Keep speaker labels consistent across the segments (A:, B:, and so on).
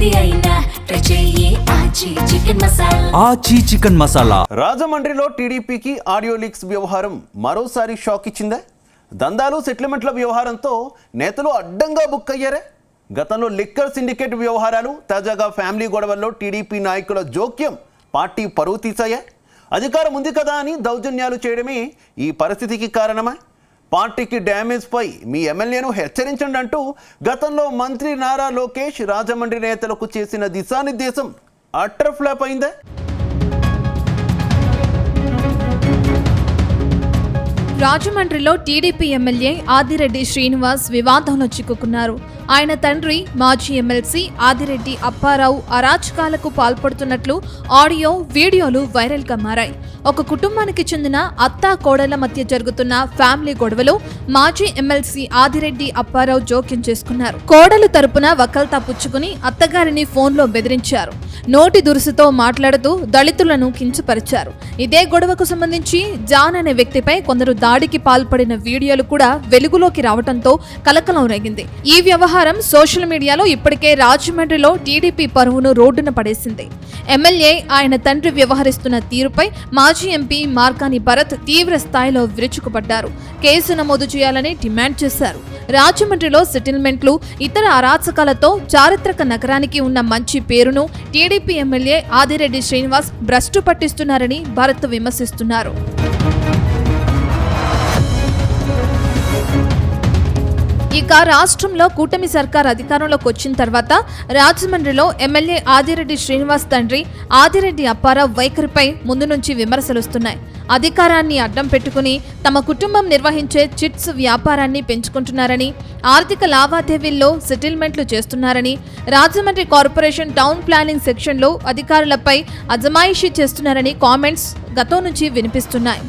A: ఏది అయినా ట్రై చెయ్యి ఆచి చికెన్ మసాలా.
B: ఆచి చికెన్ మసాలా.
C: రాజమండ్రిలో టీడీపీకి ఆడియో లీక్స్ వ్యవహారం మరోసారి షాక్ ఇచ్చిందా? దందాలు సెటిల్మెంట్ల వ్యవహారంతో నేతలు అడ్డంగా బుక్ అయ్యారే. గతంలో లిక్కర్ సిండికేట్ వ్యవహారాలు, తాజాగా ఫ్యామిలీ గొడవల్లో టీడీపీ నాయకుల జోక్యం పార్టీ పరువు తీసాయా? అధికారం ఉంది కదా అని దౌర్జన్యాలు చేయడమే ఈ పరిస్థితికి కారణమా? పార్టీకి డ్యామేజ్ పై మీ ఎమ్మెల్యేను హెచ్చరించండి అంటూ గతంలో మంత్రి నారా లోకేష్ రాజమండ్రి నేతలకు చేసిన దిశానిర్దేశం అట్టర్ ఫ్లాప్ అయిందా?
D: రాజమండ్రిలో టీడీపీ ఎమ్మెల్యే ఆదిరెడ్డి శ్రీనివాస్ వివాదంలో చిక్కుకున్నారు. ఆయన తండ్రి మాజీ ఎమ్మెల్సీ ఆదిరెడ్డి అప్పారావు అరాచకాలకు పాల్పడుతున్నట్లు ఆడియో, వీడియోలు వైరల్గా మారాయి. ఒక కుటుంబానికి చెందిన అత్తా కోడళ్ల మధ్య జరుగుతున్న ఫ్యామిలీ గొడవలో మాజీ ఎమ్మెల్సీ ఆదిరెడ్డి అప్పారావు జోక్యం చేసుకున్నారు. కోడలు తరపున వకల్తా పుచ్చుకుని అత్తగారిని ఫోన్లో బెదిరించారు. నోటి దురుసుతో మాట్లాడుతూ దళితులను కించపరిచారు. ఇదే గొడవకు సంబంధించి జాన్ అనే వ్యక్తిపై కొందరు దాడికి పాల్పడిన వీడియోలు కూడా వెలుగులోకి రావడంతో కలకలం రేగింది. ఈ వ్యవహారం సోషల్ మీడియాలో ఇప్పటికే రాజమండ్రిలో టీడీపీ పరువును రోడ్డున పడేసింది. ఎమ్మెల్యే, ఆయన తండ్రి వ్యవహరిస్తున్న తీరుపై మాజీ ఎంపీ మార్కాని భరత్ తీవ్ర స్థాయిలో విరుచుకుపడ్డారు. కేసు నమోదు చేయాలని డిమాండ్ చేశారు. రాజమండ్రిలో సెటిల్మెంట్లు, ఇతర అరాచకాలతో చారిత్రక నగరానికి ఉన్న మంచి పేరును టీడీపీ ఎమ్మెల్యే ఆదిరెడ్డి శ్రీనివాస్ భ్రష్టు పట్టిస్తున్నారని భరత్ విమర్శిస్తున్నారు. ఇక రాష్ట్రంలో కూటమి సర్కార్ అధికారంలోకి వచ్చిన తర్వాత రాజమండ్రిలో ఎమ్మెల్యే ఆదిరెడ్డి శ్రీనివాస్ తండ్రి ఆదిరెడ్డి అప్పారావు వైఖరిపై ముందు నుంచి విమర్శలుస్తున్నాయి. అధికారాన్ని అడ్డం పెట్టుకుని తమ కుటుంబం నిర్వహించే చిట్స్ వ్యాపారాన్ని పెంచుకుంటున్నారని, ఆర్థిక లావాదేవీల్లో సెటిల్మెంట్లు చేస్తున్నారని, రాజమండ్రి కార్పొరేషన్ టౌన్ ప్లానింగ్ సెక్షన్లో అధికారులపై అజమాయిషీ చేస్తున్నారని కామెంట్స్ గతం నుంచి వినిపిస్తున్నాయి.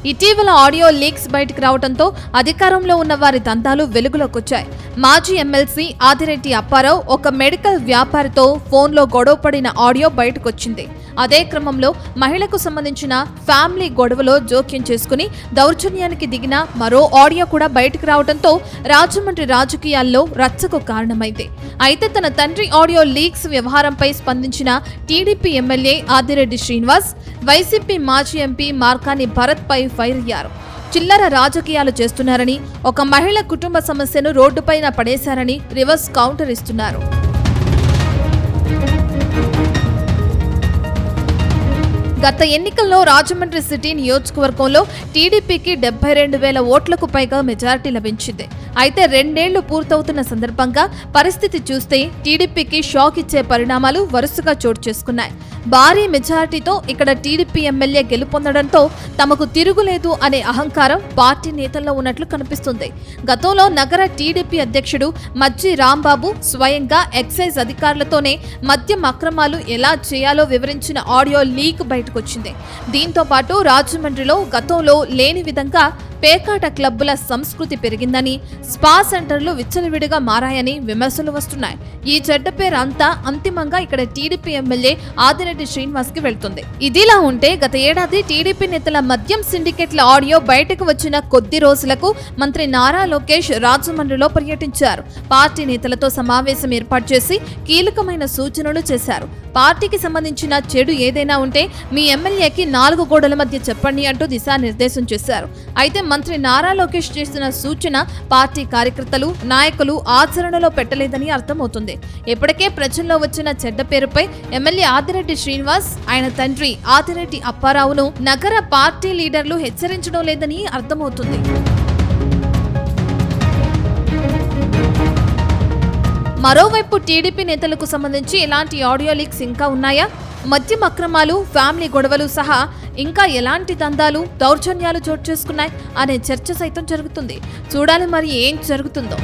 D: ఇటీవల ఆడియో లీక్స్ బయటకు రావడంతో అధికారంలో ఉన్న వారి దందాలు వెలుగులోకొచ్చాయి. మాజీ ఎమ్మెల్సీ ఆదిరెడ్డి అప్పారావు ఒక మెడికల్ వ్యాపారితో ఫోన్లో గొడవపడిన ఆడియో బయటకొచ్చింది. అదే క్రమంలో మహిళకు సంబంధించిన ఫ్యామిలీ గొడవలో జోక్యం చేసుకుని దౌర్జన్యానికి దిగిన మరో ఆడియో కూడా బయటకు రావడంతో రాజమండ్రి రాజకీయాల్లో రచ్చకు కారణమైంది. అయితే తన తండ్రి ఆడియో లీక్స్ వ్యవహారంపై స్పందించిన TDP MLA Adireddy Srinivas YCP మాజీ ఎంపీ మార్కాని భరత్ పై ఫైర్ అయ్యారు. చిల్లర రాజకీయాలు చేస్తున్నారని, ఒక మహిళ కుటుంబ సమస్యను రోడ్డుపైన పడేశారని రివర్స్ కౌంటర్ ఇస్తున్నారు. గత ఎన్నికల్లో రాజమండ్రి సిటీ నియోజకవర్గంలో టీడీపీకి 72,000 ఓట్లకు పైగా మెజారిటీ లభించింది. అయితే 2 ఏళ్లు పూర్తవుతున్న సందర్భంగా పరిస్థితి చూస్తే టీడీపీకి షాక్ ఇచ్చే పరిణామాలు వరుసగా చోటు చేసుకున్నాయి. భారీ మెజారిటీతో ఇక్కడ టీడీపీ ఎమ్మెల్యే గెలుపొందడంతో తమకు తిరుగులేదు అనే అహంకారం పార్టీ నేతల్లో ఉన్నట్లు కనిపిస్తుంది. గతంలో నగర టీడీపీ అధ్యక్షుడు మజ్జి రాంబాబు స్వయంగా ఎక్సైజ్ అధికారులతోనే మద్యం అక్రమాలు ఎలా చేయాలో వివరించిన ఆడియో లీక్ బయటకొచ్చింది. దీంతో పాటు రాజమండ్రిలో గతంలో లేని విధంగా పేకాట క్లబ్బుల సంస్కృతి పెరిగిందని, స్పా సెంటర్లు విచ్చలవిడిగా మారాయని విమర్శలు వస్తున్నాయి. ఈ చెడ్డ పేరు అంతా అంతిమంగా ఇక్కడ టీడీపీ ఎమ్మెల్యే ఆదిరెడ్డి శ్రీనివాస్ కి వెళ్తుంది. ఇదిలా ఉంటే గత ఏడాది టీడీపీ నేతల మద్యం సిండికేట్ల ఆడియో బయటకు వచ్చిన కొద్ది రోజులకు మంత్రి నారా లోకేష్ రాజమండ్రిలో పర్యటించారు. పార్టీ నేతలతో సమావేశం ఏర్పాటు చేసి కీలకమైన సూచనలు చేశారు. పార్టీకి సంబంధించిన చెడు ఏదైనా ఉంటే మీ ఎమ్మెల్యేకి 4 గోడల మధ్య చెప్పండి అంటూ దిశానిర్దేశం చేశారు. అయితే మంత్రి నారా లోకేష్ చేసిన సూచన పార్టీ కార్యకర్తలు, నాయకులు ఆచరణలో పెట్టలేదని అర్థమవుతుంది. ఇప్పటికే ప్రజల్లో వచ్చిన చెడ్డ పేరుపై ఎమ్మెల్యే ఆదిరెడ్డి శ్రీనివాస్, ఆయన తండ్రి ఆదిరెడ్డి అప్పారావును నగర పార్టీ లీడర్లు హెచ్చరించడం లేదని అర్థమవుతుంది. మరోవైపు టీడీపీ నేతలకు సంబంధించి ఇలాంటి ఆడియో లీక్స్ ఇంకా ఉన్నాయా? మద్యం అక్రమాలు, ఫ్యామిలీ గొడవలు సహా ఇంకా ఎలాంటి దందాలు, దౌర్జన్యాలు చోటు చేసుకున్నాయి అనే చర్చ సైతం జరుగుతుంది. చూడాలి మరి ఏం జరుగుతుందో.